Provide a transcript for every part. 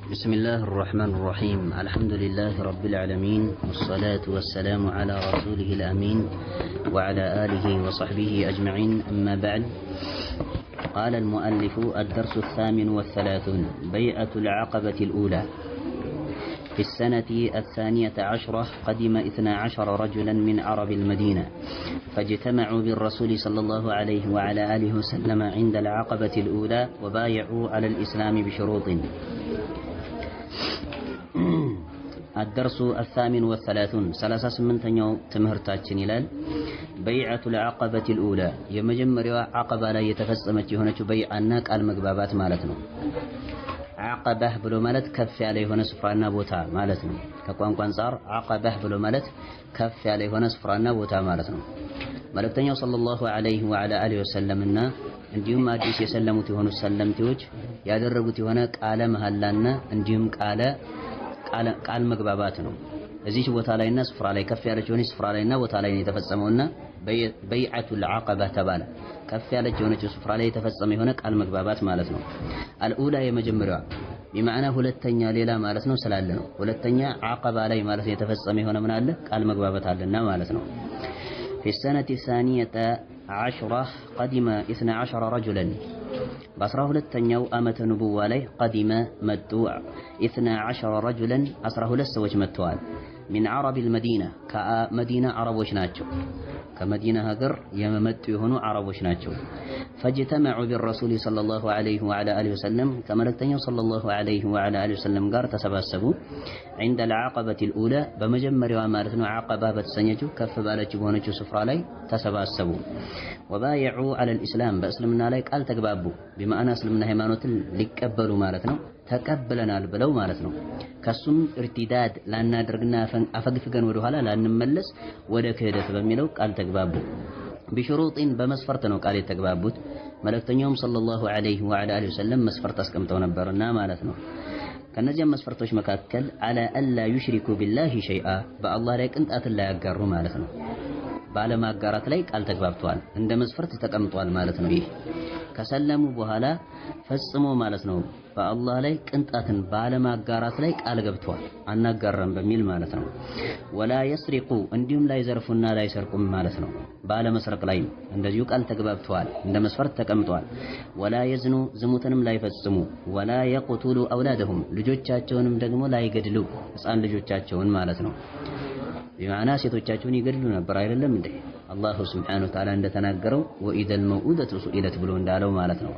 بسم الله الرحمن الرحيم. الحمد لله رب العالمين، والصلاة والسلام على رسوله الأمين وعلى آله وصحبه أجمعين. أما بعد، قال المؤلف: الدرس 38 بيعة العقبة الأولى. في السنة 12 قدم 12 رجلا من عرب المدينة فاجتمعوا بالرسول صلى الله عليه وعلى آله وسلم عند العقبة الأولى وبايعوا على الإسلام بشروط. الدرس 38 38 تمهرتاችን ይላል بيعة العقبة الأولى የመጀመሪያው عقبة ላይ የተፈጸመች የሆነችው በይዓና ቃል መግባባት ማለት ነው። عقبة ብሎ ማለት ከፍ ያለ የሆነ ስፍራና ቦታ ማለት ነው። ከቋንቋ አንፃር عقبة ብሎ ማለት ከፍ ያለ የሆነ ስፍራና ቦታ ማለት ነው። መልእክተኛው ሰለላሁ ዐለይሂ ወዐላ አሊሂ ወሰለምና እንዲሁም አዲስ የሰለሙት የሆኑ ሰለምቲዎች ያደረጉት የሆነ ቃለ መሐላና እንዲሁም ቃል መግባባት ነው። እዚህ ቦታ ላይና ስፍራ ላይ ከፍ ያለች የሆነች ስፍራ ላይና ቦታ ላይ ነው የተፈጸመውና በይዓቱል ዐቀባ ተባለ። ከፍ ያለች የሆነች ስፍራ ላይ የተፈጸመ የሆነ ቃል መግባባት ማለት ነው። አልኡላ የመጀመሪያዋ በማዕና ሁለተኛ ሌላ ማለት ነው ስላለ ነው። ሁለተኛ ዐቀባ ላይ ማለት የተፈጸመ የሆነ ምን አለ ቃል መግባባት አለና ማለት ነው። في السنة 12 قدم 12 رجلا በ12ኛው ዓመተ ንቡዋ ላይ قدم መጡ 12 رجلا 12 ሰዎች መጥተዋል። من عرب المدينة ከመዲና አረቦች ናቸው። ከመዲና ሀገር የመጡ የሆኑ አረቦች ናቸው። فاجتمعوا بالرسول صلى الله عليه وعلى آله وسلم ከመልእክተኛው صلى الله عليه وعلى آله وسلم ጋር ተሰባሰቡ عند العقبة الأولى በመጀመሪያዋ ማለት ነው عقبة በተሰኘችው ከፍ ባለችው በሆነችው ስፍራ ላይ ተሰባሰቡ። وبايعوا على الإسلام በእስልምና ላይ ቃል ተግባቡ። بمعنى እስልምና ሃይማኖትን ሊቀበሉ ማለት ነው ተቀብለናል ብለው ማለት ነው። ከሱም ኢርቲዳድ ላናደርግና አፈግፍገን ወደ ኋላ ላንመለስ ወደ ክህደት በሚለው ቃል ተግባቡ። بشروطን በመስፈርት ነው ቃል የተግባቡት። መልእክተኛውም ሰለላሁ ዐለይሂ ወዐላ አሊሂ ወሰለም መስፈርት አስቀምጠው ነበርና ማለት ነው። ከነዚያም መስፈርቶች መካከል አላ አላ ዩሽሪኩ ቢላሂ ሸይአ በአላህ ላይ ቅንጣትን ላይ ያጋሩ ማለት ነው። ባለማጋራት ላይ ቃል ተግባብተዋል። እንደ መስፈርት ተቀምጧል ማለት ነው። ይህ ከሰለሙ በኋላ ፈጽሞ ማለት ነው በአላህ ላይ ቅንጣትን ባለማጋራት ላይ ቃል ገብተዋል። አናጋራም በሚል ማለት ነው። ወላ የስሪቁ እንዲሁም ላይ ዘርፉና ላይ ሰርቁም ማለት ነው። ባለመስረቅ ላይ እንደዚሁ ቃል ተግባብተዋል። እንደ መስፈርት ተቀምጧል። ወላ የዝኑ ዝሙትንም ላይ ፈጽሙ። ወላ የቅቱሉ አውላደሁም ልጆቻቸውንም ደግሞ ላይ ገድሉ ህፃን ልጆቻቸውን ማለት ነው። በማዕና ሴቶቻቸውን ይገድሉ ነበር አይደለም እንዴ? አላሁ ሱብሓነሁ ወተዓላ እንደተናገረው ወኢዘል መውኡደቱ ሱኢለት ብሎ እንዳለው ማለት ነው።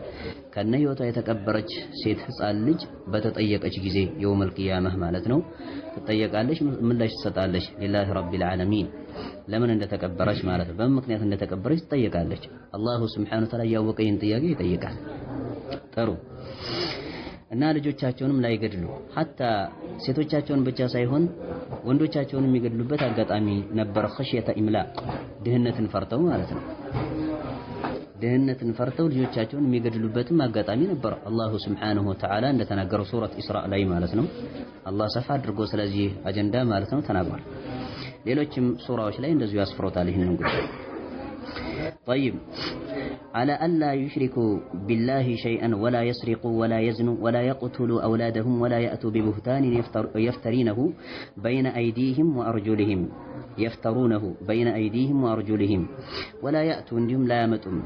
ከነ ህይወቷ የተቀበረች ሴት ህፃን ልጅ በተጠየቀች ጊዜ የውመል ቂያማህ ማለት ነው ትጠየቃለች፣ ምላሽ ትሰጣለች። ሊላሂ ረቢል ዓለሚን ለምን እንደተቀበረች ማለት ነው። በምን ምክንያት እንደተቀበረች ትጠየቃለች። አላሁ ሱብሓነሁ ወተዓላ ያወቀ ይህን ጥያቄ ይጠይቃል። ጥሩ እና ልጆቻቸውንም ላይገድሉ ሐታ ሴቶቻቸውን ብቻ ሳይሆን ወንዶቻቸውን የሚገድሉበት አጋጣሚ ነበር። ኸሽየተ ኢምላቅ ድህነትን ፈርተው ማለት ነው። ድህነትን ፈርተው ልጆቻቸውን የሚገድሉበትም አጋጣሚ ነበር። አላሁ ሱብሓነሁ ወተዓላ እንደተናገረው ሱረት ኢስራእ ላይ ማለት ነው። አላህ ሰፋ አድርጎ ስለዚህ አጀንዳ ማለት ነው ተናግሯል። ሌሎችም ሱራዎች ላይ እንደዚሁ ያስፍሮታል ይህንን ጉዳይ። طيب على ألا يشركوا بالله شيئا ولا يسرقوا ولا يزنوا ولا يقتلوا أولادهم ولا يأتوا ببهتان يفترونه بين أيديهم وأرجلهم يفترونه بين أيديهم وأرجلهم ولا يأتوا عندهم لا يمتون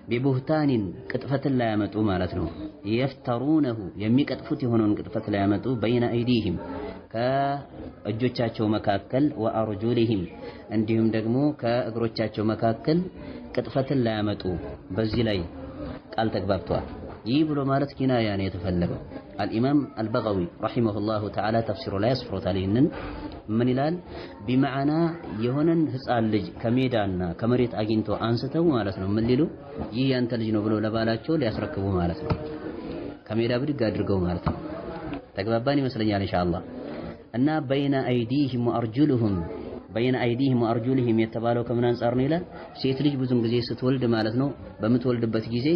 ببهتان كتفة لا يمتوا مالتنا يفترونه يمي كتفة هنا كتفة لا يمتوا بين أيديهم ከእጆቻቸው መካከል ወአርጁሊሂም እንዲሁም ደግሞ ከእግሮቻቸው መካከል ቅጥፈትን ላያመጡ በዚህ ላይ ቃል ተግባብተዋል። ይህ ብሎ ማለት ኪናያ ነው የተፈለገው። አልኢማም አልበጋዊ ረሂመሁላሁ ተዓላ ተፍሲሩ ላይ ያስፍሮታል። ይህንን ምን ይላል? ቢመዓና የሆነን ህፃን ልጅ ከሜዳና ከመሬት አግኝቶ አንስተው ማለት ነው ምን ሊሉ ይህ ያንተ ልጅ ነው ብሎ ለባላቸው ሊያስረክቡ ማለት ነው። ከሜዳ ብድግ አድርገው ማለት ነው። ተግባባን ይመስለኛል ኢንሻአላህ። እና በይነ አይዲሂም ወአርጁሊሂም የተባለው ከምን አንፃር ነው ይላል? ሴት ልጅ ብዙም ጊዜ ስትወልድ ማለት ነው በምትወልድበት ጊዜ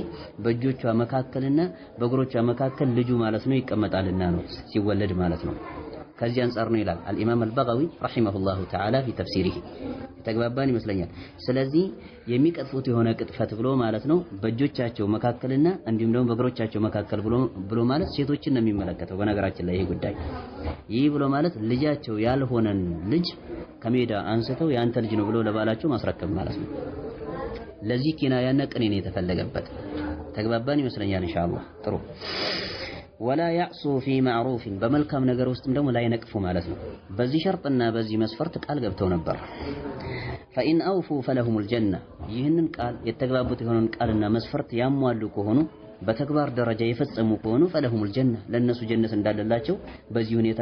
በእጆቿ መካከልና በእግሮቿ መካከል ልጁ ማለት ነው ይቀመጣልና ነው ሲወለድ ማለት ነው። ከዚህ አንፃር ነው ይላል አልኢማም አልበጋዊ ረሂመሁላሁ ተዓላ ፊ ተፍሲሪሂ። ተግባባን ይመስለኛል። ስለዚህ የሚቀጥፉት የሆነ ቅጥፈት ብሎ ማለት ነው በእጆቻቸው መካከልና እንዲሁም ደግሞ በእግሮቻቸው መካከል ብሎ ማለት ሴቶችን ነው የሚመለከተው። በነገራችን ላይ ይሄ ጉዳይ ይህ ብሎ ማለት ልጃቸው ያልሆነን ልጅ ከሜዳ አንስተው ያንተ ልጅ ነው ብሎ ለባላቸው ማስረከብ ማለት ነው። ለዚህ ኪናያና ቅኔ ነው የተፈለገበት። ተግባባን ይመስለኛል ኢንሻአላህ። ጥሩ ወላ ያዕሱ ፊ ማዕሩፊን በመልካም ነገር ውስጥም ደግሞ ላይ ነቅፉ ማለት ነው። በዚህ ሸርጥና በዚህ መስፈርት ቃል ገብተው ነበር። ፈኢን አውፉ ፈለሁሙል ጀና ይህንን ቃል የተግባቡት የሆነን ቃልና መስፈርት ያሟሉ ከሆኑ በተግባር ደረጃ የፈጸሙ ከሆኑ ፈለሁሙል ጀና ለነሱ ጀነት እንዳለላቸው በዚህ ሁኔታ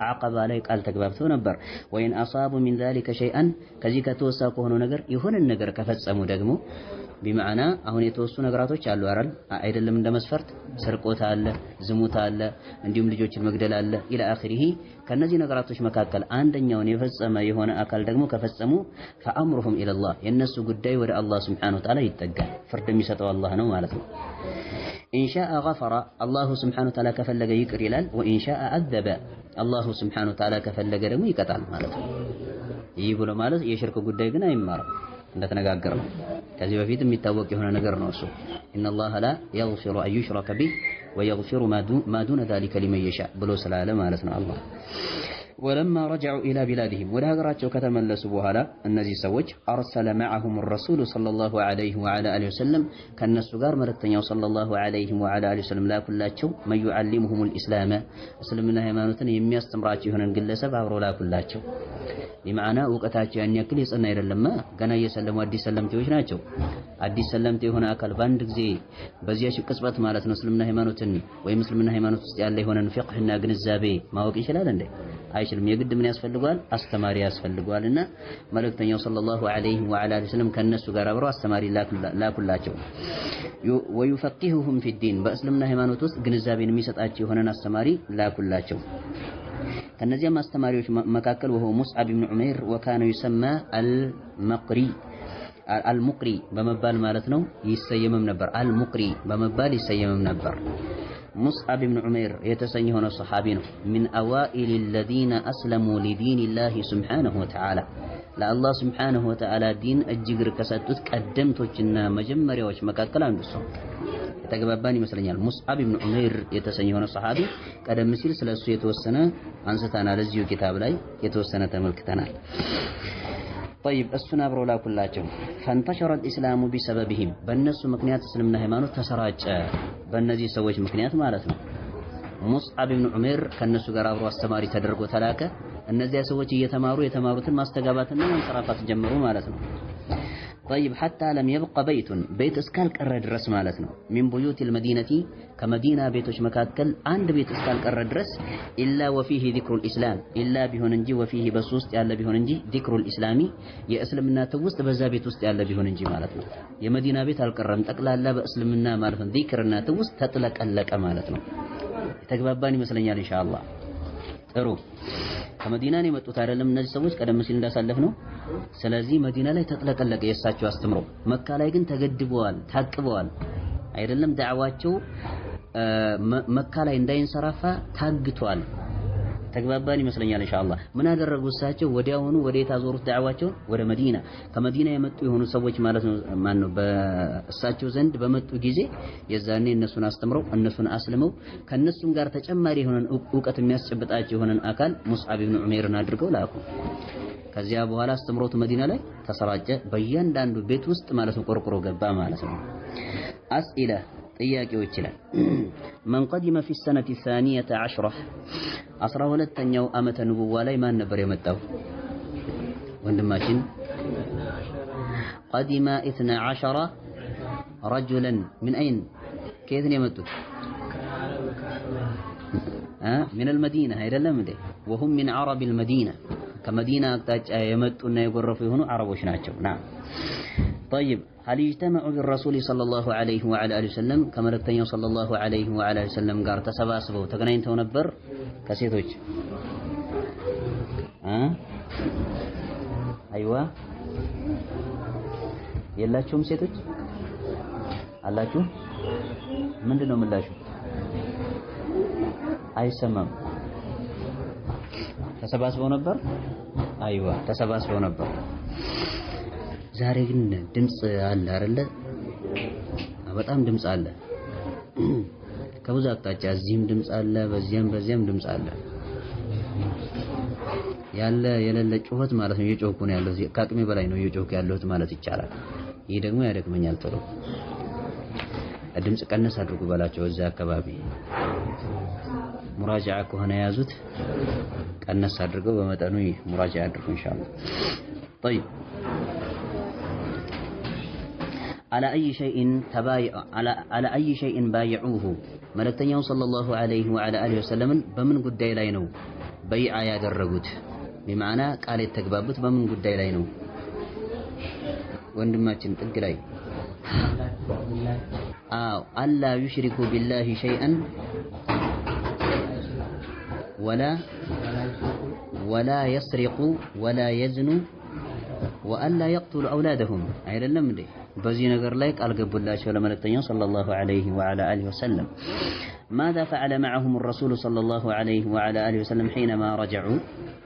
አቀባ ላይ ቃል ተግባብተው ነበር። ወይን አሳቡ ሚን ዛሊከ ሸይአን ከዚህ ከተወሳ ከሆነው ነገር የሆነን ነገር ከፈጸሙ ደግሞ ቢማዕና አሁን የተወሱ ነገራቶች አሉ አይደል? አይደለም እንደ መስፈርት ስርቆት አለ፣ ዝሙት አለ፣ እንዲሁም ልጆችን መግደል አለ ኢላ አኺሪሂ። ከነዚህ ነገራቶች መካከል አንደኛውን የፈጸመ የሆነ አካል ደግሞ ከፈጸሙ ፈአምሩሁም ኢለላህ የነሱ ጉዳይ ወደ አላህ ሱብሓነሁ ወተዓላ ይጠጋል። ፍርድ የሚሰጠው አላህ ነው ማለት ነው። ኢንሻአ ገፈረ አላሁ ሱብሓነሁ ወተዓላ ከፈለገ ይቅር ይላል። ወኢንሻአ አዘበ አላሁ ሱብሓነሁ ወተዓላ ከፈለገ ደግሞ ይቀጣል ማለት ነው። ይህ ብሎ ማለት የሽርክ ጉዳይ ግን አይማርም እንደተነጋገርነው ከዚህ በፊት የሚታወቅ የሆነ ነገር ነው እሱ ኢነላህ ላ የግፊሩ አን ዩሽረከ ቢህ ወየግፊሩ ማ ዱነ ዛሊከ ሊመን የሻእ ብሎ ስላለ ማለት ነው አላህ። ወለማ ረጀዑ ኢላ ቢላድህም ወደ ሀገራቸው ከተመለሱ በኋላ እነዚህ ሰዎች አርሰለ መዐሁም ረሱሉ ሰለላሁ ዐለይሂ ወዐላ አሊሂ ወሰለም ከእነሱ ጋር መልእክተኛው ሰለላሁ ዐለይሂ ወዐላ አሊሂ ወሰለም ላኩላቸው። መን ዩዐሊሙሁሙል ኢስላመ እስልምና ሃይማኖትን የሚያስተምራቸው የሆነን ግለሰብ አብረው ላኩላቸው። ቢማዕና እውቀታቸው ያን ያክል የጸና አይደለማ ገና እየሰለሙ አዲስ ሰለምቴዎች ናቸው። አዲስ ሰለምቴ የሆነ አካል በአንድ ጊዜ በዚያች ቅጽበት ማለት ነው እስልምና ሃይማኖትን ወይም እስልምና ሃይማኖት ውስጥ ያለ የሆነን ፍቅህና ግንዛቤ ማወቅ ይችላል እንዴ? አይችልም። የግድ ምን ያስፈልገዋል? አስተማሪ ያስፈልገዋልና መልእክተኛው ሰለላሁ ዐለይሂ ወዐላ አሊሂ ወሰለም ከነሱ ጋር አብረው አስተማሪ ላኩላቸው። ወዩፈቂሁሁም ፊዲን በእስልምና ሃይማኖት ውስጥ ግንዛቤን የሚሰጣቸው የሆነን አስተማሪ ላኩላቸው። ከነዚያም አስተማሪዎች መካከል ወሆ ሙስዓብ ብን ዑመይር ወካነ ዩሰማ አልሙቅሪ በመባል ማለት ነው ይሰየምም ነበር። አልሙቅሪ በመባል ይሰየምም ነበር። ሙስዓብ ብን ዑመይር የተሰኘ ሆነ ሰሓቢ ነው። ሚን አዋኢል ለዚነ አስለሙ ሊዲኒላሂ ሱብሓነሁ ወተዓላ ለአላህ ሱብሓነሁ ወተዓላ ዲን እጅግር ከሰጡት ቀደምቶችና መጀመሪያዎች መካከል አንዱ ሰው የተገባባን ይመስለኛል። ሙስዓብ ብን ዑመይር የተሰኘ ሆነ ሰሓቢ ቀደም ሲል ስለሱ የተወሰነ አንስተናል። እዚሁ ኪታብ ላይ የተወሰነ ተመልክተናል። طيب እሱን አብረው ላኩላቸው። ፈንተሸረ الاسلام بسببهم በእነሱ ምክንያት እስልምና ሃይማኖት ተሰራጨ። በእነዚህ ሰዎች ምክንያት ማለት ነው። ሙስዓብ ብን ዑመይር ከነሱ ጋር አብሮ አስተማሪ ተደርጎ ተላከ። እነዚያ ሰዎች እየተማሩ የተማሩትን ማስተጋባትና ማንሰራፋት ጀመሩ ማለት ነው። طيب حتى لم يبق بيت اسكال ቀረ ድረስ ማለት ነው። من بيوت المدينة ከመዲና ቤቶች መካከል አንድ ቤት እስካል ቀረ ድረስ إلا وفيه ذكر الإسلام إلا ቢሆን እንጂ وفيه በሱስጥ ያለ ቢሆን እንጂ ذكر الإسلام የእስልምና ትውስጥ በዛ ቤት ውስጥ ያለ ቢሆን እንጂ ማለት ነው። የመዲና ቤት አልቀረም ጠቅላላ በእስልምና ማለት ነው። ذكرና ትውስጥ ተጥለቀለቀ ማለት ነው። የተግባባን ይመስለኛል ኢንሻአላህ። ጥሩ ከመዲና ነው የመጡት አይደለም እነዚህ ሰዎች ቀደም ሲል እንዳሳለፍ ነው። ስለዚህ መዲና ላይ ተጥለቀለቀ የእሳቸው አስተምሮ። መካ ላይ ግን ተገድበዋል፣ ታቅበዋል አይደለም። ዳዕዋቸው መካ ላይ እንዳይንሰራፋ ታግቷል። ተግባባን ይመስለኛል ኢንሻአላህ። ምን አደረጉ እሳቸው? ወዲያውኑ ወደ የታዞሩት ዳዕዋቸውን ወደ መዲና። ከመዲና የመጡ የሆኑ ሰዎች ማለት ነው ማን ነው በእሳቸው ዘንድ በመጡ ጊዜ የዛኔ እነሱን አስተምረው እነሱን አስልመው ከነሱም ጋር ተጨማሪ የሆነን ዕውቀት የሚያስጨብጣቸው የሆነን አካል ሙስዓብ ብን ዑመይርን አድርገው ላኩ። ከዚያ በኋላ አስተምሮቱ መዲና ላይ ተሰራጨ። በእያንዳንዱ ቤት ውስጥ ማለት ነው ቆርቆሮ ገባ ማለት ነው። አስኢላ ጥያቄዎች ይላል። መን ቀዲመ ፊ ሰነቲ ሳኒየተ ዐሽራ 12ኛው ዓመተ ንቡዋ ላይ ማን ነበር የመጣው? ወንድማችን ቀዲመ 12 ረጁለን ምን አይን ከየት ነው የመጡት? من المدينة አይደለም እንዴ? وهم من عرب المدينة ከመዲና አቅጣጫ የመጡና የጎረፉ የሆኑ አረቦች ናቸው። ና طيب هل اجتمعوا بالرسول صلى الله عليه وعلى اله وسلم ከመልእክተኛው صلى الله عليه وعلى اله وسلم ጋር ተሰባስበው ተገናኝተው ነበር? ከሴቶች አይዋ የላችሁም? ሴቶች አላችሁ? ምንድነው ምላሹ? አይሰማም። ተሰባስበው ነበር። አይዋ ተሰባስበው ነበር። ዛሬ ግን ድምጽ አለ አይደለ? በጣም ድምጽ አለ። ከብዙ አቅጣጫ እዚህም ድምጽ አለ፣ በዚያም ድምጽ አለ። ያለ የሌለ ጩኸት ማለት ነው። እየጮህኩ ነው ያለው፣ ከአቅሜ በላይ ነው እየጮህኩ ያለሁት ማለት ይቻላል። ይህ ደግሞ ያደክመኛል። ጥሩ ድምጽ ቀነስ አድርጉ በላቸው። እዛ አካባቢ ሙራጃዓ ከሆነ የያዙት ቀነስ አድርገው በመጠኑ ሙራጃዓ አድርጉ ኢንሻአላህ። طيب على أي شيء بايعوه ملكتኛው ሰለላሁ ዐለይሂ ወዐላ አሊሂ ወሰለም በምን ጉዳይ ላይ ነው በይዓ ያደረጉት? በማዕና ቃል የተግባቡት በምን ጉዳይ ላይ ነው? ወንድማችን ጥግ ላይ አላ ዩሽሪኩ ቢላሂ ሸይአን ወላ የስሪቁ ወላ የዝኑ ወአላ የቅቱሉ አውላደሁም አይደለም እንዴ? በዚህ ነገር ላይ ቃል ገቡላቸው ለመልእክተኛው ሰለላሁ ዐለይሂ ወዐላ አሊሂ ወሰለም። ማዛ ፈዐለ መዐሁም ረሱሉ ሰለላሁ ዐለይሂ ወዐላ አሊሂ ወሰለም ሒነማ ረጀዑ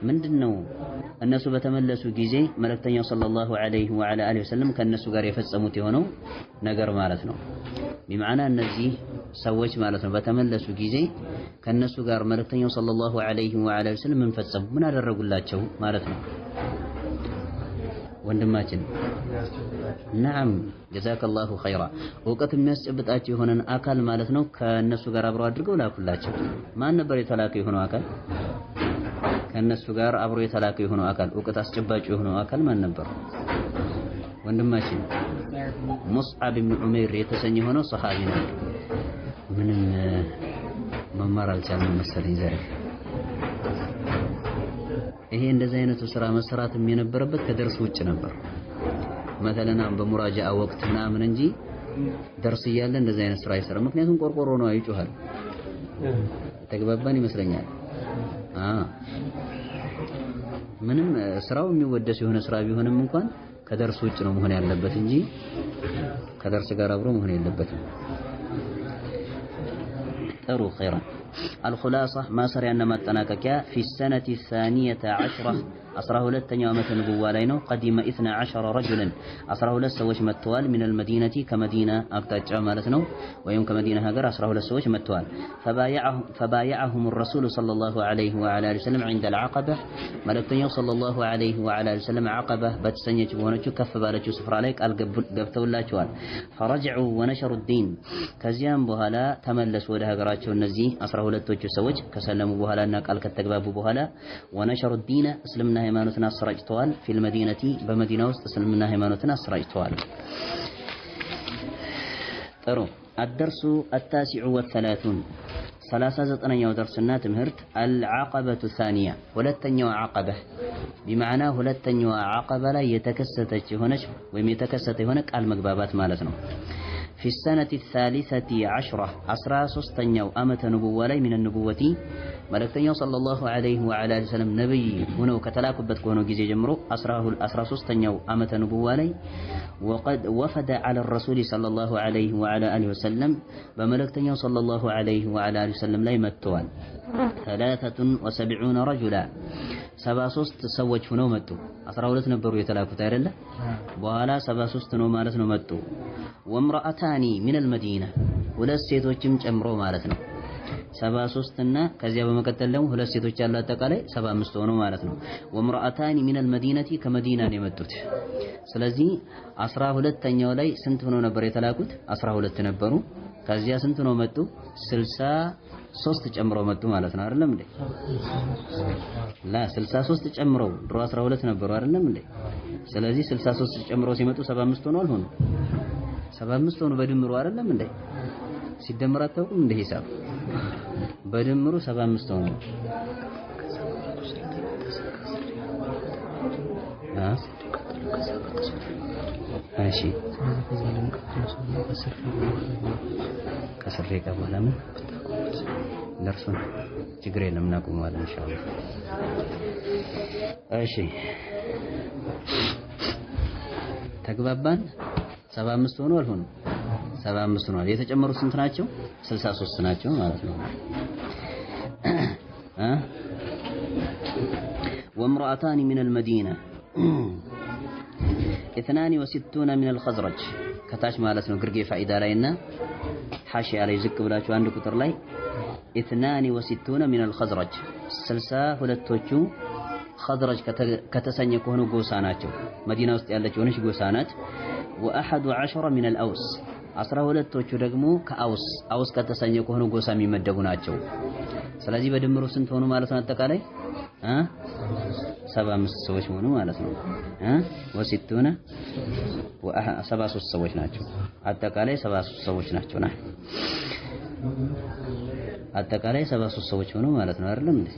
ምንድነው እነሱ በተመለሱ ጊዜ መልእክተኛው ሰለላሁ ዐለይሂ ወዐላ አሊሂ ወሰለም ከእነሱ ጋር የፈጸሙት የሆነው ነገር ማለት ነው። ቢመዕና እነዚህ ሰዎች ማለት ነው በተመለሱ ጊዜ ከእነሱ ጋር መልእክተኛው ሰለላሁ ዐለይሂ ወዐላ አሊሂ ወሰለም ምን ፈጸሙ? ምን አደረጉላቸው ማለት ነው? ወንድማችን ነዓም ጀዛከላሁ ኸይራ። እውቀት የሚያስጨብጣቸው የሆነን አካል ማለት ነው ከእነሱ ጋር አብረው አድርገው ላኩላቸው። ማን ነበር የተላከው የሆነው አካል? ከእነሱ ጋር አብሮ የተላከው የሆነው አካል እውቀት አስጨባጭ የሆነው አካል ማን ነበር? ወንድማችን ሙስዓብ ብን ዑመይር የተሰኘ የሆነው ሰሃቢ ነው። ምንም መማር አልቻልንም መሰለኝ ዛሬ። ይሄ እንደዚህ አይነቱ ስራ መሰራትም የነበረበት ከደርስ ውጭ ነበር። መተለና በሙራጃዓ ወቅት ምናምን እንጂ ደርስ እያለ እንደዚህ አይነት ስራ አይሰራም። ምክንያቱም ቆርቆሮ ነው ይጮሃል። ተግባባን ይመስለኛል። ምንም ስራው የሚወደስ የሆነ ስራ ቢሆንም እንኳን ከደርስ ውጭ ነው መሆን ያለበት እንጂ ከደርስ ጋር አብሮ መሆን የለበትም። ጥሩ ኸይራን الخلاصة ما سريعنا ما التناككيا في السنة الثانية عشرة 12ኛው ዓመተ ንቡዋ ላይ ነው። قدم 12 رجلا 12 ሰዎች መጥተዋል። من المدينة ከመዲና አቅጣጫ ማለት ነው። ወይም ከመዲና ሀገር 12 ሰዎች መጥተዋል። فبايعهم الرسول صلى الله عليه وعلى اله وسلم عند العقبة መልእክተኛው صلى الله عليه وعلى اله وسلم عقبة በተሰኘች በሆነችው ከፍ ባለችው ስፍራ ላይ ቃል ገብተውላቸዋል። فرجعوا ونشروا الدين ከዚያም በኋላ ተመለሱ ወደ ሀገራቸው። እነዚህ 12ቶቹ ሰዎች ከሰለሙ በኋላና ቃል ከተግባቡ በኋላ ونشروا الدين እስልምና ሃይማኖትን አሰራጭተዋል። ፊል መዲነቲ በመዲና ውስጥ እስልምና ሃይማኖትን አሰራጭተዋል። ጥሩ الدرس التاسع والثلاثون 39ኛው ደርስና ትምህርት العقبة الثانية ሁለተኛው ዓቀበ بمعنى ሁለተኛው ዓቀበ ላይ የተከሰተች የሆነች ወይም የተከሰተ የሆነ ቃል መግባባት ማለት ነው። في السنة الثالثة عشرة 13ኛው ዓመተ ንቡዋ ላይ من النبوة መልእክተኛው ሰለላሁ ዐለይሂ ወዐላ አሊሂ ወሰለም ነብይ ሆነው ከተላኩበት ከሆነው ጊዜ ጀምሮ 13ኛው ዓመተ ንቡዋ ላይ وقد وفد على الرسول صلى الله عليه وعلى آله وسلم በመልእክተኛው ሰለላሁ ዐለይሂ ወዐላ አሊሂ ወሰለም ላይ መጥተዋል። 73 رجلا 73 ሰዎች ሆነው መጡ። 12 ነበሩ የተላኩት አይደለ? በኋላ 73 ነው ማለት ነው መጡ። ወምራአታኒ من المدينة ሁለት ሴቶችም ጨምሮ ማለት ነው። 73 እና ከዚያ በመቀጠል ደግሞ ሁለት ሴቶች ያሉ አጠቃላይ 75 ሆኖ ማለት ነው። ወምራአታኒ من المدينة ከመዲና ነው የመጡት። ስለዚህ 12ኛው ላይ ስንት ሆኖ ነበር የተላኩት? 12 ነበሩ። ከዚያ ስንት ነው መጡ? 63 ጨምረው መጡ ማለት ነው አይደለም እንዴ? 63 ጨምረው ድሮ 12 ነበሩ አይደለም እንዴ? ስለዚህ 63 ጨምረው ሲመጡ 75 ሆኖ አልሆኑ? 75 ሆኖ በድምሩ አይደለም እንዴ? ሲደመር አታውቁም እንደ ሂሳብ በድምሩ 75 ሆኖ እሺ ከስሬ በኋላ ምን ደርሶን ችግር የለም እናቆመዋለን ኢንሻአላህ። እሺ ተግባባን። 75 ሆኖ አልሆነ? 75 ነው። የተጨመሩት ስንት ናቸው? 63 ናቸው ማለት ነው። وامرأتان من المدينة 62 من الخزرج كتاش مالتنا قرقي فائدة علينا حاشي علي زك بلا شو عندك كتر لي 62 من الخزرج سلسا هلتوچو خزرج كتسني كهنو غوساناتو مدينة ውስጥ ያለች ሆነች ጎሳናት و11 من الأوس 12ቶቹ ደግሞ ከአውስ አውስ ከተሰኘ ከሆነ ጎሳ የሚመደቡ ናቸው። ስለዚህ በድምሩ ስንት ሆኑ ማለት ነው? አጠቃላይ 75 ሰዎች ሆኑ ማለት ነው። ወሲቱና 73 ሰዎች ናቸው። አጠቃላይ 73 ሰዎች ናቸው። አጠቃላይ 73 ሰዎች ሆኑ ማለት ነው አይደለም እንዴ?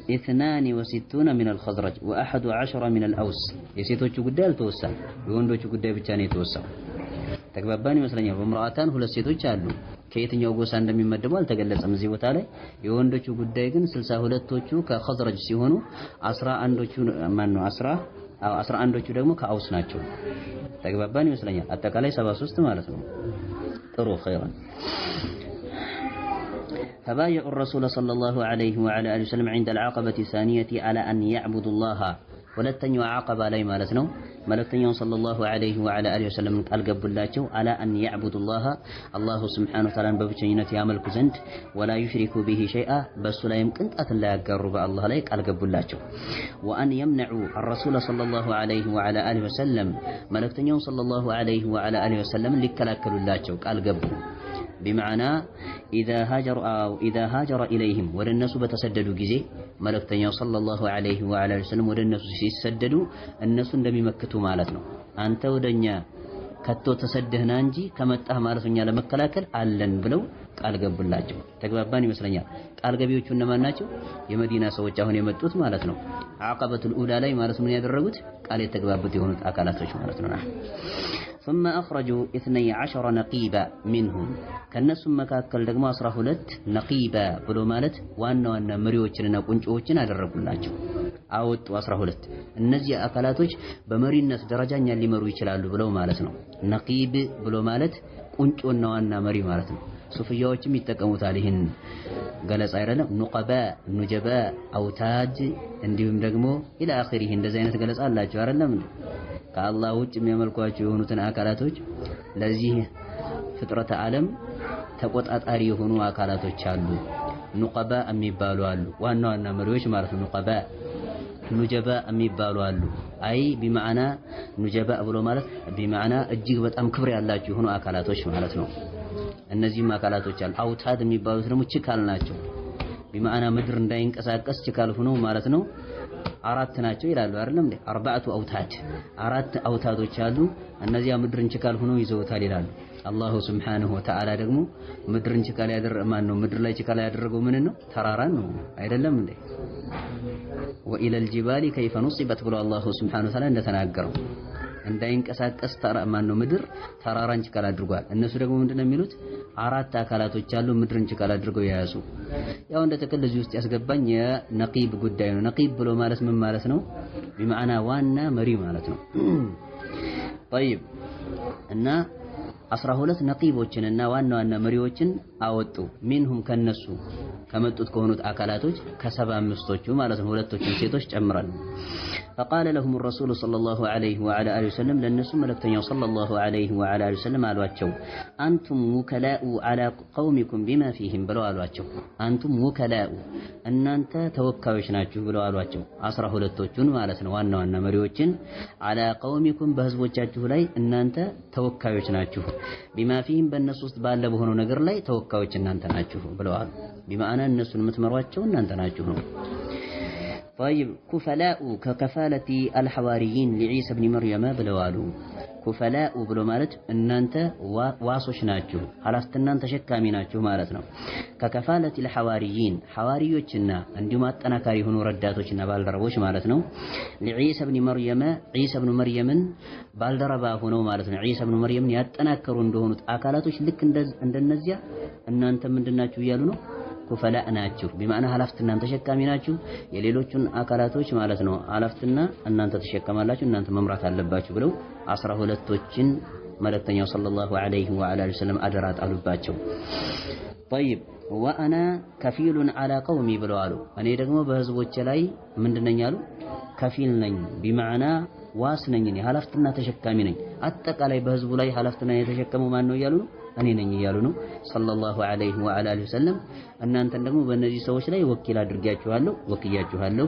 62 من الخزرج و11 من الأوس የሴቶቹ ጉዳይ አልተወሳም። የወንዶቹ ጉዳይ ብቻ ነው የተወሳው። ተግባባን ይመስለኛል። በምራአታን ሁለት ሴቶች አሉ። ከየትኛው ጎሳ እንደሚመደቡ አልተገለጸም እዚህ ቦታ ላይ። የወንዶቹ ጉዳይ ግን 62ቶቹ ከኸዝረጅ ሲሆኑ 11ዶቹ ማን ነው 11ዶቹ ደግሞ ከአውስ ናቸው። ተግባባን ይመስለኛል። አጠቃላይ 73 ማለት ነው። ጥሩ ኸይራን فبايعوا الرسول صلى الله عليه وعلى آله وسلم عند العقبة الثانية على أن يعبدوا الله ولتنيو عقبة لي مالتنا ملكتنيو صلى الله عليه وعلى آله وسلم قال قبلاتشو على أن يعبدوا الله سبحانه وتعالى ببشينة يعمل كزنت ولا يشركوا به شيئا بس لا يمكن أن لا يقرب الله عليك قال قبلاتشو وأن يمنعوا الرسول صلى الله عليه وعلى آله وسلم ملكتنيو صلى الله عليه وعلى آله وسلم لكلاكلوا اللاتشو قال قبل بمعنى إذا هاجر إليهم وللناس بتسددوا جزي ملكتنيا صلى الله عليه وعلى وسلم وللناس يسددوا الناس እንደሚ መክቱ ማለት ነው። አንተ ወደኛ ከቶ ተሰደህና እንጂ ከመጣህ ማለት ነው ለመከላከል አለን ብለው ቃል ገቡላቸው። ተግባባን ይመስለኛል። ቃል ገቢዎቹ እነማን ናቸው? የመዲና ሰዎች አሁን የመጡት ማለት ነው። አቀበቱል ኡላ ላይ ማለት ምን ያደረጉት ቃል የተግባቡት የሆኑት አካላቶች ማለት ነው። ثم أخرجوا 12 نقيبا منهم كالناس مكاكل دقما 12 نقيبا بلو مالت وانا مريوچنا ቁንጮችን አደረጉላቸው አወጡ 12 እነዚህ አካላቶች በመሪነት ደረጃኛ ሊመሩ ይችላሉ ብለው ማለት ነው። ነቂብ ብሎ ማለት ቁንጮና ዋና መሪ ማለት ነው። ሱፊያዎችም ይጠቀሙታል ይሄን ገለጻ አይደለም። ኑቀባ ኑጀባ አውታጅ እንዲሁም ደግሞ ኢላ አኺሪህ እንደዚህ አይነት ገለጻ አላቸው አይደለም። ከአላህ ውጭ የሚያመልኳቸው የሆኑትን አካላቶች ለዚህ ፍጥረተ ዓለም ተቆጣጣሪ የሆኑ አካላቶች አሉ። ኑቀባ የሚባሉ አሉ። ዋና መሪዎች ማለት ነው። ኑቀባ ኑጀባ የሚባሉ አሉ። አይ ቢማዕና ኑጀባ ብሎ ማለት ቢማዕና እጅግ በጣም ክብር ያላቸው የሆኑ አካላቶች ማለት ነው። እነዚህም አካላቶች አሉ። አውታድ የሚባሉት ደግሞ ችካል ናቸው። ቢማዕና ምድር እንዳይንቀሳቀስ ችካል ሆኖ ማለት ነው። አራት ናቸው ይላሉ አይደለም እንዴ? አርባዕቱ አውታድ አራት አውታዶች አሉ። እነዚያ ምድርን ችካል ሆኖ ይዘውታል ይላሉ። አላሁ ሱብሓነሁ ወተዓላ ደግሞ ምድርን ችካል ነው ምድር ላይ ችካል ያደረገው ምን ነው? ተራራን ነው አይደለም እንዴ? ወኢለል ጂባሊ ከይፈ ኑሲበት ብሎ አላሁ ሱብሓነሁ ወተዓላ እንደተናገረው እንዳይንቀሳቀስ ነው ምድር ተራራን ችካል አድርጓል። እነሱ ደግሞ ምንድነው የሚሉት? አራት አካላቶች አሉ ምድርን ችካል አድርገው ያያዙ። ያው እንደ ተከለ እዚህ ውስጥ ያስገባኝ የነቂብ ጉዳይ ነው። ነቂብ ብሎ ማለት ምን ማለት ነው? ቢማዕና ዋና መሪ ማለት ነው። طيب እና 12 ነቂቦችንና ዋና መሪዎችን አወጡ። ሚንሁም ከነሱ ከመጡት ከሆኑት አካላቶች ከ75ቶቹ ማለት ነው። ሁለቶቹን ሴቶች ጨምራል። فقال لهم الرسول صلى الله عليه وعلى آله وسلم للناس ملكتنيا صلى الله عليه وعلى آله وسلم አሏቸው أنتم وكلاء على قومكم بما فيهم ብለው አሏቸው። أنتم وكلاء እናንተ ተወካዮች ናችሁ ብለው አሏቸው። 12ቶቹን ማለት ነው ዋና መሪዎችን على قومكم በህዝቦቻችሁ ላይ እናንተ ተወካዮች ናችሁ بما فيهم በእነሱ ውስጥ ባለ በሆነው ነገር ላይ ተወካዮች እናንተ ናችሁ ብለዋል። بمعنى እነሱን የምትመሯቸው እናንተ ናችሁ ነው። طيب كفلاء ككفالة الحواريين لعيسى بن مريم ብለዋሉ። ኩፈላኡ ብሎ ማለት እናንተ ዋሶች ናችሁ ሐላፍትናን ተሸካሚ ናችሁ ማለት ነው። ከከፋለት الحواريين ሐዋሪዮችና እንዲሁም አጠናካሪ ሆኖ ረዳቶችና ባልደረቦች ማለት ነው። ለዒሳ ኢብኑ መርየም ዒሳ ኢብኑ መርየምን ባልደረባ ሆኖ ማለት ነው። ዒሳ ኢብኑ መርየምን ያጠናከሩ እንደሆኑት አካላቶች ልክ እንደነዚያ እናንተ ምንድናችሁ እያሉ ነው። ኩፈላ ናችሁ ቢማዕና ሐላፍትናን ተሸካሚ ናችሁ። የሌሎቹን አካላቶች ማለት ነው ሐላፍትና እናንተ ተሸከማላችሁ እናንተ መምራት አለባችሁ ብለው 12ቶችን መልእክተኛው ሰለላሁ ዐለይሂ ወዐለ ወሰለም አደራ ጣሉባቸው። طيب ወአና ከፊሉን ዐላ ቀውሚ ብለዋሉ። እኔ ደግሞ በህዝቦቼ ላይ ምንድነኝ አሉ? ከፊል ነኝ። ቢማዕና ዋስ ነኝ፣ ኃላፊነትና ተሸካሚ ነኝ። አጠቃላይ በህዝቡ ላይ ኃላፊነትና የተሸከመው ማን ነው እያሉ ነው? እኔ ነኝ እያሉ ነው ሰለላሁ ዐለይሂ ወአሊሂ ወሰለም። እናንተን ደግሞ በእነዚህ ሰዎች ላይ ወኪል አድርጌያችኋለሁ፣ ወክያችኋለሁ፣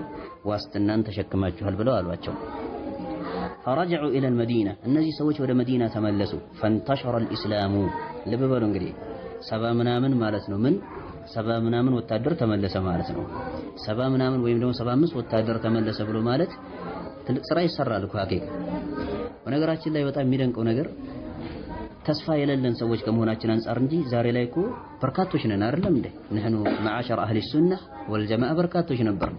ዋስትናን ተሸክማችኋል ብለው አሏቸው። ፈረጀዑ ኢለል መዲና እነዚህ ሰዎች ወደ መዲና ተመለሱ። ፈንተሸረ አልኢስላሙ ልብ በሉ እንግዲህ 70 ምናምን ማለት ነው። ምን 70 ምናምን ወታደር ተመለሰ ማለት ነው። 70 ምናምን ወይም ደግሞ 75 ወታደር ተመለሰ ብሎ ማለት ትልቅ ስራ ይሰራል እኮ ሐቂቃ። በነገራችን ላይ በጣም የሚደንቀው ነገር ተስፋ የሌለን ሰዎች ከመሆናችን አንፃር እንጂ ዛሬ ላይ እኮ በርካቶች ነን አይደለም እንዴ? ነህኑ መዓሸር አህሊ ሱነህ ወልጀማዓ በርካቶች ነበር።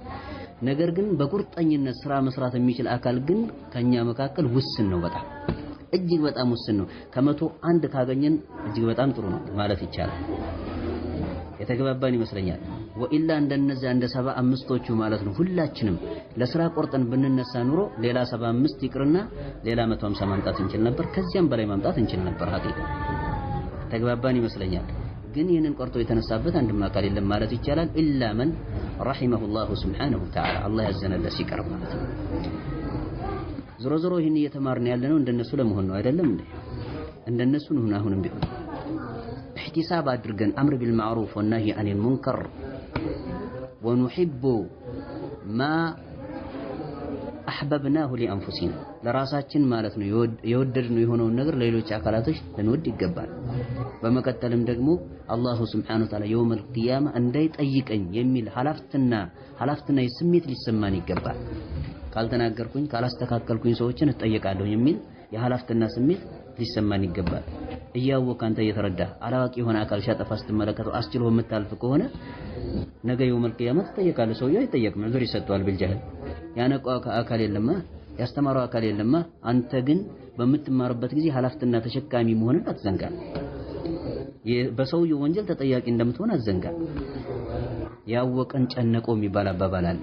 ነገር ግን በቁርጠኝነት ስራ መስራት የሚችል አካል ግን ከኛ መካከል ውስን ነው። በጣም እጅግ በጣም ውስን ነው። ከመቶ አንድ ካገኘን እጅግ በጣም ጥሩ ነው ማለት ይቻላል። የተግባባን ይመስለኛል። ወኢላ እንደነዚያ እንደ 75ቶቹ ማለት ነው ሁላችንም ለስራ ቆርጠን ብንነሳ ኑሮ ሌላ 75 ይቅርና ሌላ 150 ማምጣት እንችል ነበር። ከዚያም በላይ ማምጣት እንችል ነበር። ሐቂቃ ተግባባን ይመስለኛል። ግን ይህንን ቆርጦ የተነሳበት አንድም አካል የለም ማለት ይቻላል። ኢላ መን ረሒመሁላሁ ሱብሓነሁ ወተዓላ አላህ ያዘነለት ሲቀር ማለት ነው። ዞሮ ዞሮ ይህን እየተማርን ያለነው እንደነሱ ለመሆን ነው አይደለም እንዴ? እንደነሱ ነው። አሁንም ቢሆን احتساب አድርገን አምር ቢልማዕሩፍ ወነህይ አኒል ሙንከር ወኑሂቡ ማ አሕበብናሁ ሊአንፉሲና ለራሳችን ማለት ነው የወደድነው የሆነውን ነገር ለሌሎች አካላቶች ልንወድ ይገባል። በመቀጠልም ደግሞ አላሁ ሱብሓነሁ ወተዓላ የውመል ቂያማ እንዳይጠይቀኝ የሚል ኃላፊነትና ስሜት ሊሰማን ይገባል። ካልተናገርኩኝ ካላስተካከልኩኝ ሰዎችን እጠየቃለሁ የሚል የኃላፊነትና ስሜት ሊሰማን ይገባል። እያወቅህ አንተ እየተረዳ አላዋቂ የሆነ አካል ሲያጠፋ ስትመለከተው አስችሎ የምታልፍ ከሆነ ነገ የውመል ቂያማ ትጠየቃለህ። ሰውየው አይጠየቅም፣ ዑዝር ይሰጠዋል ቢልጀህል። ያነቃው አካል የለማ፣ ያስተማረው አካል የለማ። አንተ ግን በምትማርበት ጊዜ ኃላፊነትና ተሸካሚ መሆንን አትዘንጋ። በሰውየው ወንጀል ተጠያቂ እንደምትሆን አትዘንጋ። ያወቀን ጨነቀው የሚባል አባባል አለ።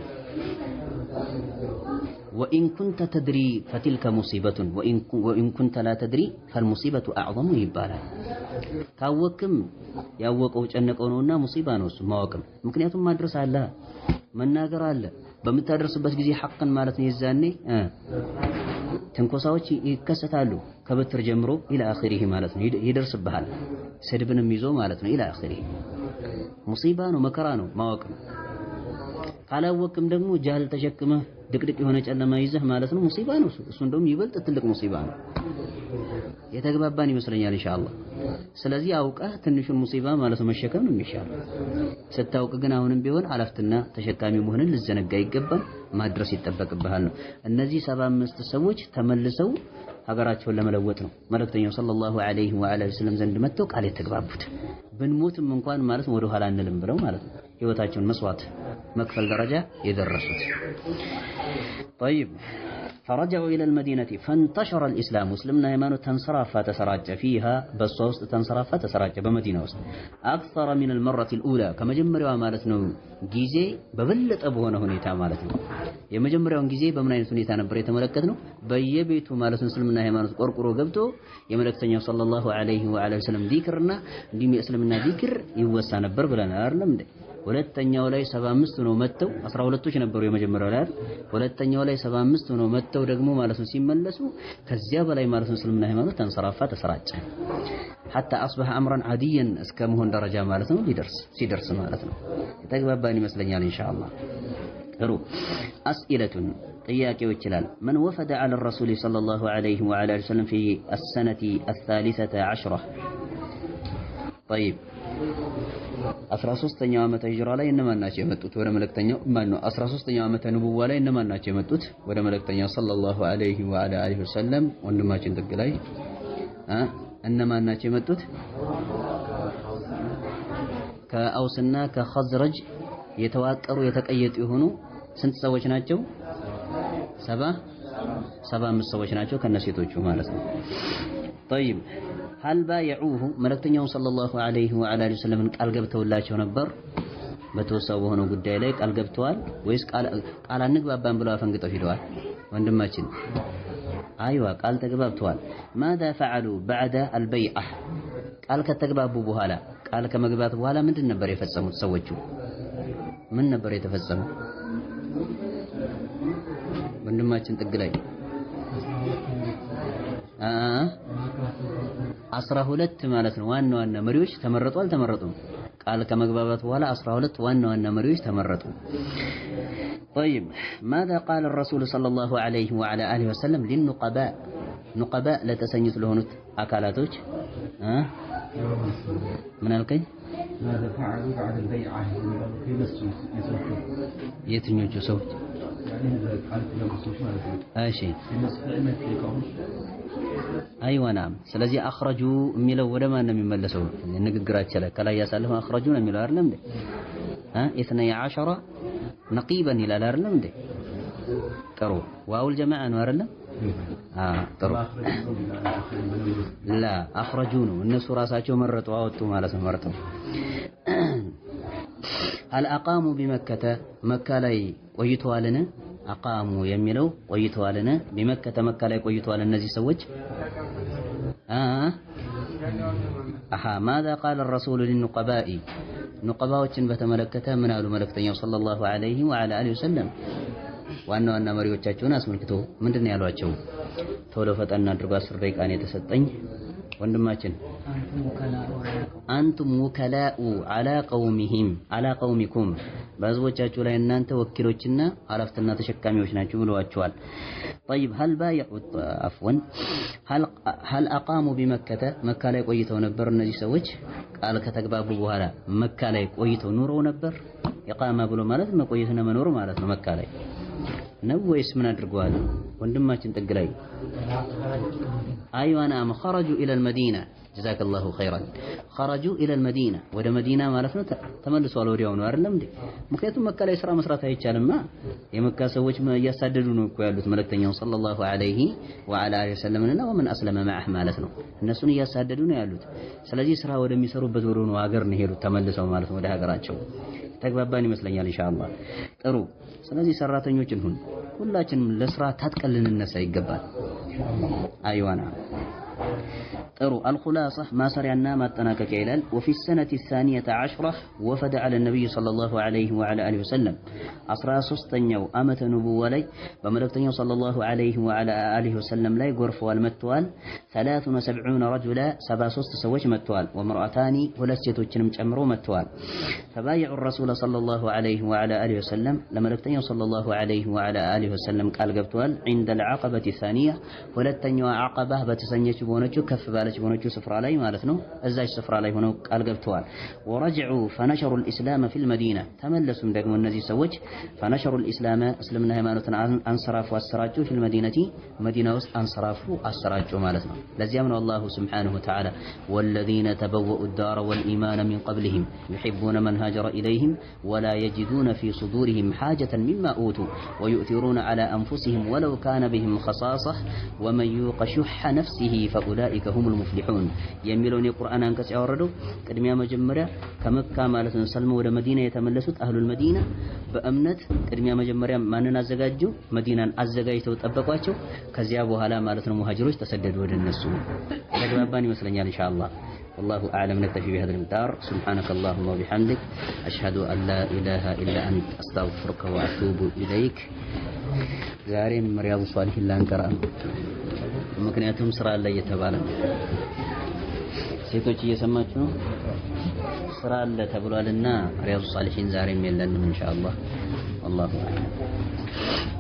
ወኢን ኩንተ ተድሪ ፈቲልከ ሙሲበቱን ወኢን ኩንተ ላ ተድሪ ፈልሙሲበቱ አዕዘሙ ይባላል። ካወቅም ያወቀው ጨነቀው ነውና ሙሲባ ነው እሱ ማወቅም። ምክንያቱም ማድረስ አለ፣ መናገር አለ። በምታደርስበት ጊዜ ሐቅን ማለት ነው የዛኔ ትንኮሳዎች ይከሰታሉ። ከበትር ጀምሮ ኢላ አኺሪህ ማለት ነው ይደርስብሃል። ስድብንም ይዞ ማለት ነው ኢላ አኺሪህ። ሙሲባ ነው፣ መከራ ነው ማወቅም። ካላወቅም ደግሞ ጃህል ተሸክመህ ድቅድቅ የሆነ ጨለማ ይዘህ ማለት ነው ሙሲባ ነው እሱ እንደውም ይበልጥ ትልቅ ሙሲባ ነው። የተግባባን ይመስለኛል ኢንሻአላህ። ስለዚህ አውቀህ ትንሹን ሙሲባ ማለት ነው መሸከም ነው የሚሻለው። ስታውቅ ግን አሁንም ቢሆን ኃላፊነትና ተሸካሚ መሆንን ልዘነጋ ይገባል፣ ማድረስ ይጠበቅብሃል ነው። እነዚህ 75 ሰዎች ተመልሰው ሀገራቸውን ለመለወጥ ነው መልእክተኛው ሰለላሁ ዐለይሂ ወአሊሂ ወሰለም ዘንድ መጥተው ቃል የተግባቡት። ብንሞትም እንኳን ማለት ወደ ኋላ አንልም ብለው ማለት ነው ህይወታቸውን መስዋዕት መክፈል ደረጃ የደረሱት። طيب فرجعوا إلى المدينة فانتشر الإسلام مسلمنا ሃይማኖት ተንሰራፋ ተሰራጨ فيها በሷ ውስጥ ተንሰራፋ ተሰራጨ በመዲና ውስጥ أكثر من المرة الأولى ከመጀመሪያዋ ማለት ነው ጊዜ በበለጠ በሆነ ሁኔታ ማለት ነው። የመጀመሪያውን ጊዜ በምን አይነት ሁኔታ ነበር የተመለከትነው? በየቤቱ ማለት ነው እስልምና ሃይማኖት ቆርቆሮ ገብቶ የመልእክተኛው ሰለላሁ ዐለይሂ ወሰለም ዚክርና እንዲሁም የእስልምና ዚክር ይወሳ ነበር ብለናል አይደለም እንዴ? ሁለተኛው ላይ 75 ነው መተው 12ቶች ነበሩ የመጀመሪያው ላይ። ሁለተኛው ላይ 75 ነው መተው ደግሞ ማለት ነው ሲመለሱ ከዚያ በላይ ማለት ነው እስልምና ሃይማኖት ተንሰራፋ ተሰራጨ። حتى اصبح امرا عاديا እስከመሆን ደረጃ ማለት ነው ሲደርስ ማለት ነው። የተግባባን ይመስለኛል ኢንሻአላህ። ጥሩ اسئله ጥያቄዎች ይላል። من وفد على الرسول صلى الله عليه وعلى اله وسلم في السنه الثالثة عشرة طيب 13ኛው ዓመተ ሂጅራ ላይ እነማን ናቸው የመጡት ወደ መልእክተኛው? ማን ነው 13ኛው ዓመተ ንቡዋ ላይ እነማን ናቸው የመጡት ወደ መልእክተኛው ሰለላሁ ዐለይሂ ወአሊሂ ወሰለም? ወንድማችን ጥግ ላይ እነማን ናቸው የመጡት? ከአውስና ከኸዝረጅ የተዋቀሩ የተቀየጡ የሆኑ ስንት ሰዎች ናቸው? 75 ሰዎች ናቸው ከነሴቶቹ ማለት ነው። طيب هل بايعوه መልእክተኛው ሰለላሁ ዐለይሂ ወአሊሂ ወሰለም ቃል ገብተውላቸው ነበር? በተወሰው በሆነው ጉዳይ ላይ ቃል ገብተዋል ወይስ ቃል አንግባባን ብለው አፈንግጠው ሄደዋል? ወንድማችን አይዋ ቃል ተግባብተዋል። ماذا فعلوا بعد البيعة ቃል ከተግባቡ በኋላ ቃል ከመግባት በኋላ ምንድን ነበር የፈጸሙት ሰዎቹ? ምን ነበር የተፈጸመው? ወንድማችን ጥግ ላይ 12 ማለት ነው ዋና ዋና መሪዎች ተመረጡ አልተመረጡም? ቃል ከመግባባት በኋላ 12 ዋና ዋና መሪዎች ተመረጡ። طيب ماذا قال الرسول صلى الله عليه وعلى آله وسلم للنقباء نقباء ለተሰኙት ለሆኑት አካላቶች ምን አልከኝ? ماذا فعلوا بعد البيعة في مسجد يسوقون የትኞቹ ሰዎች? እሺ አይዋ ናም። ስለዚህ አኽረጁ የሚለው ወደ ማን ነው የሚመለሰው? ንግግራችን ላይ ከላይ ያሳለፈው አኽረጁ ነው የሚለው አይደለም እንዴ? ኢስነይ ዐሸረ ነቂበን ይላል አይደለም እንዴ? ጥሩ ዋውል ጀማዓ ነው አይደለም? ጥሩ ላ አኽረጁ ነው እነሱ ራሳቸው መረጡ አወጡ ማለት ነው። መርጠው هل أقاموا بمكة مكة ላይ ቆይተዋልን? አቃሙ የሚለው ቆይተዋልን? بمكة መካ ላይ ቆይተዋል እነዚህ ሰዎች? ماذا قال الرسول للنقباء نقباዎችን በተመለከተ ምን አሉ መልእክተኛው ሰለላሁ ዐለይሂ ወዐላ አሊሂ ወሰለም? ዋና ዋና መሪዎቻቸውን አስመልክቶ ምንድነው ያሏቸው? ቶሎ ፈጠን አድርጎ 10 ደቂቃ ነው የተሰጠኝ ወንድማችን። አንቱም ወከላኡ አላ ቀውሚሂም አላ ቀውሚኩም በህዝቦቻችሁ ላይ እናንተ ወኪሎችና ኃላፊነትና ተሸካሚዎች ናችሁ ብለዋቸዋል። طيب هل بايعوا عفوا هل اقاموا بمكة መካ ላይ ቆይተው ነበር እነዚህ ሰዎች? ቃል ከተግባቡ በኋላ መካ ላይ ቆይተው ኑረው ነበር? ኢቃማ ብሎ ማለት መቆየትና መኖር ማለት ነው። መካ ላይ ነው ወይስ ምን አድርገዋል? ወንድማችን ጥግ ላይ አይዋ ናም خرجوا الى المدينة جزاك الله خيرا خرجوا الى المدينة ወደ መዲና ማለት ነው ተመልሰዋል ወዲያው ነው አይደለም እንዴ? ምክንያቱም መካ ላይ ስራ መስራት አይቻልማ። የመካ ሰዎች እያሳደዱ ነው እኮ ያሉት መልእክተኛው ሰለላሁ ዐለይሂ ወዐላ አሊሂ ወሰለምና ወመን አስለመ ማህ ማለት ነው። እነሱን እያሳደዱ ነው ያሉት። ስለዚህ ስራ ወደሚሰሩበት ወደ ነው ሀገር ነው ሄዱት ተመልሰው ማለት ነው ወደ ሀገራቸው። ተግባባን ይመስለኛል ኢንሻአላህ። ጥሩ። ስለዚህ ሰራተኞችን ሁላችንም ለስራ ታጥቀን ልንነሳ ይገባል። አይዋና ጥሩ الخلاصة ما سرعنا ما تناكك إلال وفي السنة 12 وفد على النبي صلى الله عليه وعلى آله وسلم أسرى سستنيو أمة نبوة لي بملكتنيو صلى الله عليه وعلى آله وسلم لي غرف والمتوال 73 رجلا 73 سوج متوال ومرأتان ولسيتو جنم جمرو متوال فبايعوا الرسول صلى الله عليه وعلى آله وسلم لملكتنيو صلى الله عليه وعلى آله وسلم قال قبتوال عند العقبة الثانية ولتنيو عقبة بتسنيش بونجو كف بالج بونجو سفرة لي مالتنو أزاج سفرة لي هنا قال قبتوال ورجعوا فنشروا الإسلام في المدينة تملسوا دقم النزي سوج فنشروا الإسلام أسلمنا هيمانة أنصراف والسراج في المدينة مدينة أنصراف والسراج مالتنا لزيامنا الله سبحانه وتعالى والذين تبوأوا الدار والإيمان من قبلهم يحبون من هاجر إليهم ولا يجدون في صدورهم حاجة مما أوتوا ويؤثرون على أنفسهم ولو كان بهم خصاصة ومن يوق شح نفسه فأولئك هم المفلحون يميلون القرآن أنكس يوردوا قدم يا مجمرة كمكة مالتنا سلموا إلى مدينة يتملسوا أهل المدينة بأمنة قدم يا مجمرة ما ننزجاجو مدينة أزجاجتو تطبقاتو كزيابها لا مالتنا مهاجروش تسددوا للنسو لكن باني مثلا إن شاء الله والله أعلم. نكتفي بهذا المقدار. سبحانك اللهم وبحمدك أشهد أن لا إله إلا أنت أستغفرك وأتوب إليك. زارين رياض الصالحين لا انكر ምክንያቱም ስራ ላይ የተባለ ሴቶች እየሰማችሁ ነው። ስራ አለ ተብሏልና ሪያዱ ሷሊሒን ዛሬም የለንም ኢንሻአላህ። والله أعلم.